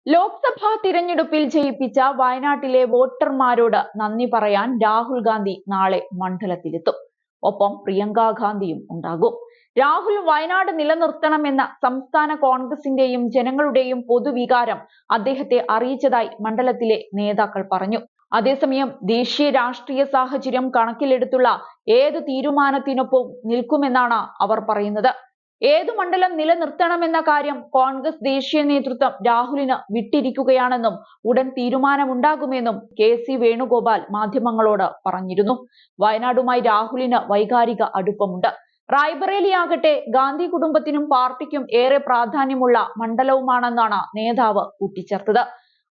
ലോക്സഭാ തിരഞ്ഞെടുപ്പിൽ ജയിപ്പിച്ച വയനാട്ടിലെ വോട്ടർമാരോട് നന്ദി പറയാൻ രാഹുൽ ഗാന്ധി നാളെ മണ്ഡലത്തിലെത്തും. ഒപ്പം പ്രിയങ്ക ഗാന്ധിയും ഉണ്ടാകും. രാഹുൽ വയനാട് നിലനിർത്തണമെന്ന സംസ്ഥാന കോൺഗ്രസിന്റെയും ജനങ്ങളുടെയും പൊതുവികാരം അദ്ദേഹത്തെ അറിയിച്ചതായി മണ്ഡലത്തിലെ നേതാക്കൾ പറഞ്ഞു. അതേസമയം ദേശീയ രാഷ്ട്രീയ സാഹചര്യം കണക്കിലെടുത്തുള്ള ഏത് തീരുമാനത്തിനൊപ്പം നിൽക്കുമെന്നാണ് അവർ പറയുന്നത്. ഏതു മണ്ഡലം നിലനിർത്തണമെന്ന കാര്യം കോൺഗ്രസ് ദേശീയ നേതൃത്വം രാഹുലിന് വിട്ടിരിക്കുകയാണെന്നും ഉടൻ തീരുമാനമുണ്ടാകുമെന്നും കെ.സി. വേണുഗോപാൽ മാധ്യമങ്ങളോട് പറഞ്ഞിരുന്നു. വയനാടുമായി രാഹുലിന് വൈകാരിക അടുപ്പമുണ്ട്. റായ്ബറേലിയാകട്ടെ ഗാന്ധി കുടുംബത്തിനും പാർട്ടിക്കും ഏറെ പ്രാധാന്യമുള്ള മണ്ഡലവുമാണെന്നാണ് നേതാവ് കൂട്ടിച്ചേർത്തത്.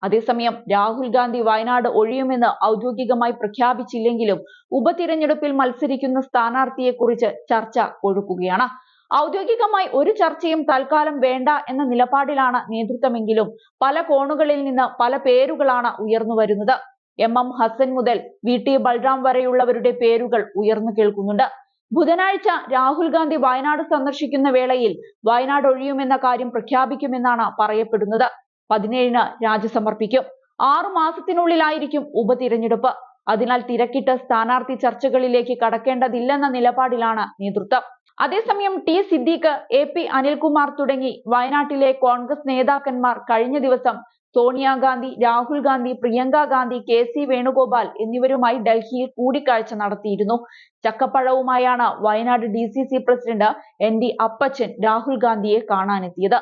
അതേസമയം രാഹുൽ ഗാന്ധി വയനാട് ഒഴിയുമെന്ന് ഔദ്യോഗികമായി പ്രഖ്യാപിച്ചില്ലെങ്കിലും ഉപതിരഞ്ഞെടുപ്പിൽ മത്സരിക്കുന്ന സ്ഥാനാർത്ഥിയെക്കുറിച്ച് ചർച്ച കൊഴുക്കുകയാണ്. ഔദ്യോഗികമായി ഒരു ചർച്ചയും തൽക്കാലം വേണ്ട എന്ന നിലപാടിലാണ് നേതൃത്വമെങ്കിലും പല കോണുകളിൽ നിന്ന് പല പേരുകളാണ് ഉയർന്നു വരുന്നത്. എം ഹസൻ മുതൽ വി.ടി. ബൽറാം വരെയുള്ളവരുടെ പേരുകൾ ഉയർന്നു കേൾക്കുന്നുണ്ട്. ബുധനാഴ്ച രാഹുൽ ഗാന്ധി വയനാട് സന്ദർശിക്കുന്ന വേളയിൽ വയനാട് ഒഴിയുമെന്ന കാര്യം പ്രഖ്യാപിക്കുമെന്നാണ് പറയപ്പെടുന്നത്. 17-ന് രാജി സമർപ്പിക്കും. 6 മാസത്തിനുള്ളിലായിരിക്കും ഉപതിരഞ്ഞെടുപ്പ്. അതിനാൽ തിരക്കിട്ട് സ്ഥാനാർത്ഥി ചർച്ചകളിലേക്ക് കടക്കേണ്ടതില്ലെന്ന നിലപാടിലാണ് നേതൃത്വം. അതേസമയം ടി സിദ്ദീഖ്, എ.പി. അനിൽകുമാർ തുടങ്ങി വയനാട്ടിലെ കോൺഗ്രസ് നേതാക്കന്മാർ കഴിഞ്ഞ ദിവസം സോണിയാഗാന്ധി, രാഹുൽ ഗാന്ധി, പ്രിയങ്ക ഗാന്ധി, കെ.സി. വേണുഗോപാൽ എന്നിവരുമായി ഡൽഹിയിൽ കൂടിക്കാഴ്ച നടത്തിയിരുന്നു. ചക്കപ്പഴവുമായാണ് വയനാട് DCC പ്രസിഡന്റ് ND അപ്പച്ചൻ രാഹുൽ ഗാന്ധിയെ കാണാനെത്തിയത്.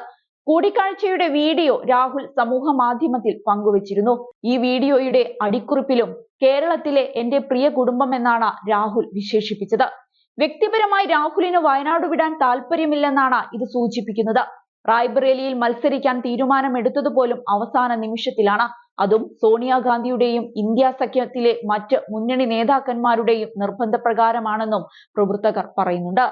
കൂടിക്കാഴ്ചയുടെ വീഡിയോ രാഹുൽ സമൂഹ മാധ്യമത്തിൽ പങ്കുവച്ചിരുന്നു. ഈ വീഡിയോയുടെ അടിക്കുറിപ്പിലും കേരളത്തിലെ എന്റെ പ്രിയ കുടുംബം എന്നാണ് രാഹുൽ വിശേഷിപ്പിച്ചത്. വ്യക്തിപരമായി രാഹുലിന് വയനാട് വിടാൻ താല്പര്യമില്ലെന്നാണ് ഇത് സൂചിപ്പിക്കുന്നത്. റായ്ബറേലിയിൽ മത്സരിക്കാൻ തീരുമാനമെടുത്തതുപോലും അവസാന നിമിഷത്തിലാണ്. അതും സോണിയാഗാന്ധിയുടെയും ഇന്ത്യ സഖ്യത്തിലെ മറ്റ് മുന്നണി നേതാക്കന്മാരുടെയും നിർബന്ധപ്രകാരമാണെന്നും പ്രവർത്തകർ പറയുന്നുണ്ട്.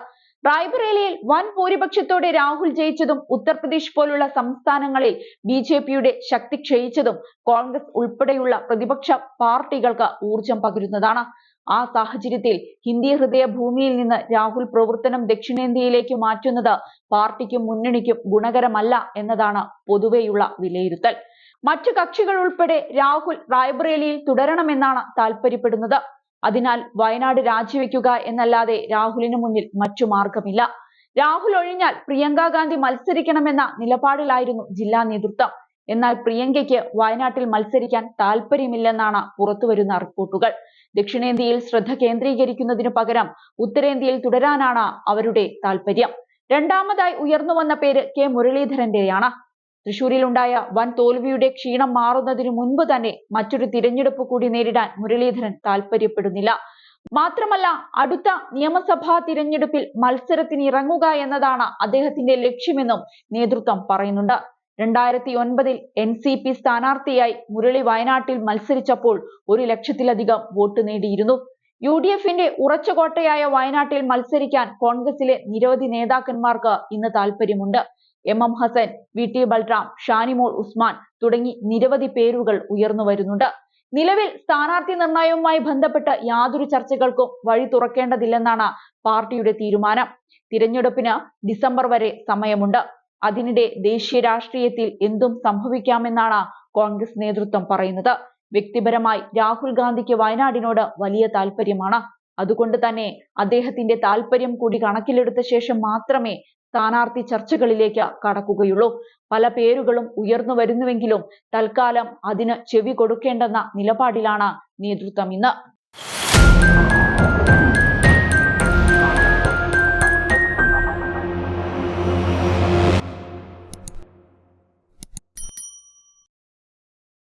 റായ്ബറേലിയിൽ വൻ ഭൂരിപക്ഷത്തോടെ രാഹുൽ ജയിച്ചതും ഉത്തർപ്രദേശ് പോലുള്ള സംസ്ഥാനങ്ങളിൽ BJPയുടെ ശക്തി ക്ഷയിച്ചതും കോൺഗ്രസ് ഉൾപ്പെടെയുള്ള പ്രതിപക്ഷ പാർട്ടികൾക്ക് ഊർജം പകരുന്നതാണ്. ആ സാഹചര്യത്തിൽ ഹിന്ദി ഹൃദയ ഭൂമിയിൽ നിന്ന് രാഹുൽ പ്രവർത്തനം ദക്ഷിണേന്ത്യയിലേക്ക് മാറ്റുന്നത് പാർട്ടിക്കും മുന്നണിക്കും ഗുണകരമല്ല എന്നതാണ് പൊതുവെയുള്ള വിലയിരുത്തൽ. മറ്റു കക്ഷികൾ ഉൾപ്പെടെ രാഹുൽ റായ്ബറേലിയിൽ തുടരണമെന്നാണ് താല്പര്യപ്പെടുന്നത്. അതിനാൽ വയനാട് രാജിവെക്കുക എന്നല്ലാതെ രാഹുലിന് മുന്നിൽ മറ്റു മാർഗമില്ല. രാഹുൽ ഒഴിഞ്ഞാൽ പ്രിയങ്ക ഗാന്ധി മത്സരിക്കണമെന്ന നിലപാടിലായിരുന്നു ജില്ലാ നേതൃത്വം. എന്നാൽ പ്രിയങ്കയ്ക്ക് വയനാട്ടിൽ മത്സരിക്കാൻ താല്പര്യമില്ലെന്നാണ് പുറത്തുവരുന്ന റിപ്പോർട്ടുകൾ. ദക്ഷിണേന്ത്യയിൽ ശ്രദ്ധ കേന്ദ്രീകരിക്കുന്നതിനു പകരം ഉത്തരേന്ത്യയിൽ തുടരാനാണ് അവരുടെ താല്പര്യം. രണ്ടാമതായി ഉയർന്നു വന്ന പേര് കെ മുരളീധരന്റെയാണ്. തൃശൂരിലുണ്ടായ വൻ തോൽവിയുടെ ക്ഷീണം മാറുന്നതിനു മുൻപ് തന്നെ മറ്റൊരു തിരഞ്ഞെടുപ്പ് കൂടി നേരിടാൻ മുരളീധരൻ താല്പര്യപ്പെടുന്നില്ല. മാത്രമല്ല അടുത്ത നിയമസഭാ തിരഞ്ഞെടുപ്പിൽ മത്സരത്തിനിറങ്ങുക എന്നതാണ് അദ്ദേഹത്തിന്റെ ലക്ഷ്യമെന്നും നേതൃത്വം പറയുന്നുണ്ട്. 2009-ൽ NCP സ്ഥാനാർത്ഥിയായി മുരളി വയനാട്ടിൽ മത്സരിച്ചപ്പോൾ 1 ലക്ഷത്തിലധികം വോട്ട് നേടിയിരുന്നു. UDFന്റെ ഉറച്ച കോട്ടയായ വയനാട്ടിൽ മത്സരിക്കാൻ കോൺഗ്രസിലെ നിരവധി നേതാക്കന്മാർക്ക് ഇന്ന് താല്പര്യമുണ്ട്. എം ഹസൻ, വി.ടി. ബൽറാം, ഷാനിമോൾ ഉസ്മാൻ തുടങ്ങി നിരവധി പേരുകൾ ഉയർന്നു വരുന്നുണ്ട്. നിലവിൽ സ്ഥാനാർത്ഥി നിർണയവുമായി ബന്ധപ്പെട്ട് യാതൊരു ചർച്ചകൾക്കും വഴി തുറക്കേണ്ടതില്ലെന്നാണ് പാർട്ടിയുടെ തീരുമാനം. തിരഞ്ഞെടുപ്പിന് ഡിസംബർ വരെ സമയമുണ്ട്. അതിനിടെ ദേശീയ രാഷ്ട്രീയത്തിൽ എന്തും സംഭവിക്കാമെന്നാണ് കോൺഗ്രസ് നേതൃത്വം പറയുന്നത്. വ്യക്തിപരമായി രാഹുൽ ഗാന്ധിക്ക് വയനാടിനോട് വലിയ താല്പര്യമാണ്. അതുകൊണ്ട് തന്നെ അദ്ദേഹത്തിന്റെ താല്പര്യം കൂടി കണക്കിലെടുത്ത ശേഷം മാത്രമേ സ്ഥാനാർത്ഥി ചർച്ചകളിലേക്ക് കടക്കുകയുള്ളൂ. പല പേരുകളും ഉയർന്നു വരുന്നുവെങ്കിലും തൽക്കാലം അതിന് ചെവി കൊടുക്കേണ്ടെന്ന നിലപാടിലാണ് നേതൃത്വം ഇന്ന്.